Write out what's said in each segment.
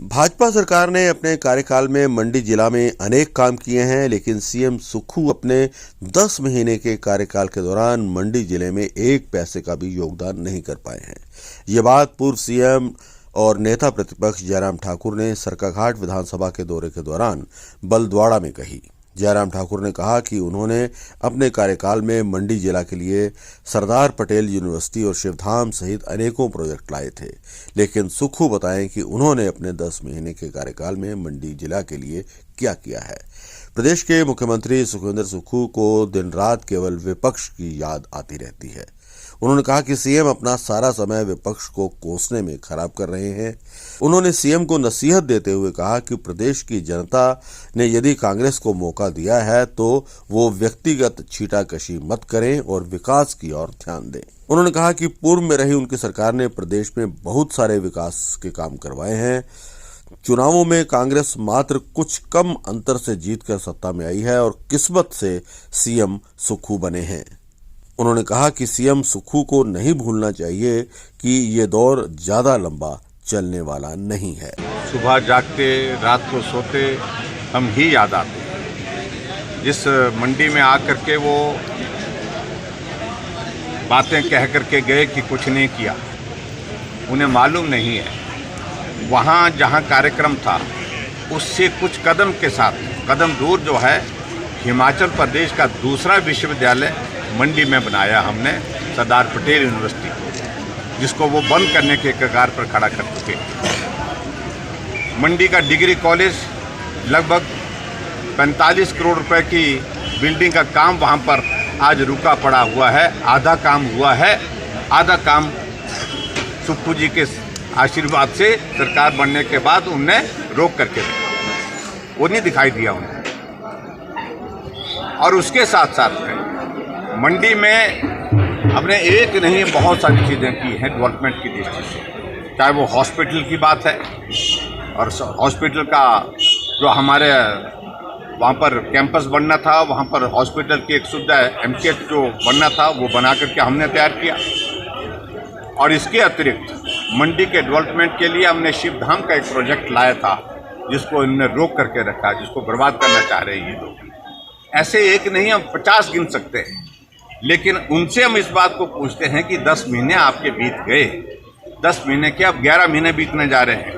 भाजपा सरकार ने अपने कार्यकाल में मंडी जिला में अनेक काम किए हैं, लेकिन सीएम सुक्खू अपने 10 महीने के कार्यकाल के दौरान मंडी जिले में एक पैसे का भी योगदान नहीं कर पाए हैं। ये बात पूर्व सीएम और नेता प्रतिपक्ष जयराम ठाकुर ने सरकाघाट विधानसभा के दौरे के दौरान बलद्वाड़ा में कही। जयराम ठाकुर ने कहा कि उन्होंने अपने कार्यकाल में मंडी जिला के लिए सरदार पटेल यूनिवर्सिटी और शिवधाम सहित अनेकों प्रोजेक्ट लाए थे, लेकिन सुक्खू बताएं कि उन्होंने अपने 10 महीने के कार्यकाल में मंडी जिला के लिए क्या किया है। प्रदेश के मुख्यमंत्री सुखविंदर सुक्खू को दिन रात केवल विपक्ष की याद आती रहती है। उन्होंने कहा कि सीएम अपना सारा समय विपक्ष को कोसने में खराब कर रहे हैं। उन्होंने सीएम को नसीहत देते हुए कहा कि प्रदेश की जनता ने यदि कांग्रेस को मौका दिया है तो वो व्यक्तिगत छींटाकशी मत करें और विकास की ओर ध्यान दें। उन्होंने कहा कि पूर्व में रही उनकी सरकार ने प्रदेश में बहुत सारे विकास के काम करवाए हैं। चुनावों में कांग्रेस मात्र कुछ कम अंतर से जीतकर सत्ता में आई है और किस्मत से सीएम सुक्खू बने हैं। उन्होंने कहा कि सीएम सुक्खू को नहीं भूलना चाहिए कि ये दौर ज्यादा लंबा चलने वाला नहीं है। सुबह जागते रात को सोते हम ही याद आते हैं। जिस मंडी में आकर के वो बातें कह करके गए कि कुछ नहीं किया, उन्हें मालूम नहीं है वहाँ जहाँ कार्यक्रम था उससे कुछ कदम के साथ कदम दूर जो है हिमाचल प्रदेश का दूसरा विश्वविद्यालय मंडी में बनाया हमने, सरदार पटेल यूनिवर्सिटी, जिसको वो बंद करने के कगार पर खड़ा कर चुके। मंडी का डिग्री कॉलेज लगभग 45 करोड़ रुपए की बिल्डिंग का काम वहाँ पर आज रुका पड़ा हुआ है। आधा काम हुआ है, आधा काम सुक्खू जी के आशीर्वाद से सरकार बनने के बाद उनने रोक करके रखा, वो नहीं दिखाई दिया उन्हें। और उसके साथ साथ में मंडी में हमने एक नहीं बहुत सारी चीज़ें की हैं डेवलपमेंट की दृष्टि से, चाहे वो हॉस्पिटल की बात है और हॉस्पिटल का जो हमारे वहाँ पर कैंपस बनना था, वहाँ पर हॉस्पिटल की एक सुविधा एमकेएच जो बनना था वो बना करके हमने तैयार किया। और इसके अतिरिक्त मंडी के डेवलपमेंट के लिए हमने शिवधाम का एक प्रोजेक्ट लाया था जिसको इन्होंने रोक करके रखा, जिसको बर्बाद करना चाह रहे हैं ये लोग। ऐसे एक नहीं, हम 50 गिन सकते हैं। लेकिन उनसे हम इस बात को पूछते हैं कि 10 महीने आपके बीत गए, 10 महीने के अब 11 महीने बीतने जा रहे हैं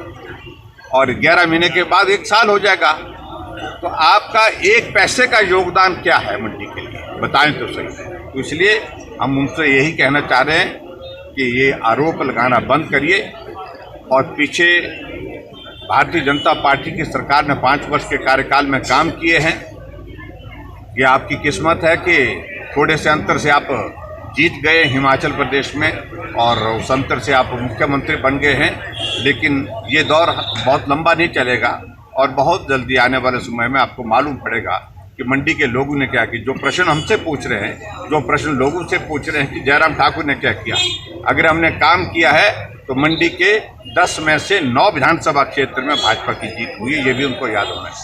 और 11 महीने के बाद 1 साल हो जाएगा, तो आपका एक पैसे का योगदान क्या है मंडी के लिए, बताएं तो सही। तो इसलिए हम उनसे यही कहना चाह रहे हैं कि ये आरोप लगाना बंद करिए और पीछे भारतीय जनता पार्टी की सरकार ने 5 वर्ष के कार्यकाल में काम किए हैं। ये आपकी किस्मत है कि थोड़े से अंतर से आप जीत गए हिमाचल प्रदेश में और उस अंतर से आप मुख्यमंत्री बन गए हैं। लेकिन ये दौर बहुत लंबा नहीं चलेगा और बहुत जल्दी आने वाले समय में आपको मालूम पड़ेगा कि मंडी के लोगों ने क्या किया। जो प्रश्न हमसे पूछ रहे हैं, जो प्रश्न लोगों से पूछ रहे हैं कि जयराम ठाकुर ने क्या किया, अगर हमने काम किया है तो मंडी के 10 में से 9 विधानसभा क्षेत्र में भाजपा की जीत हुई, ये भी उनको याद होना है।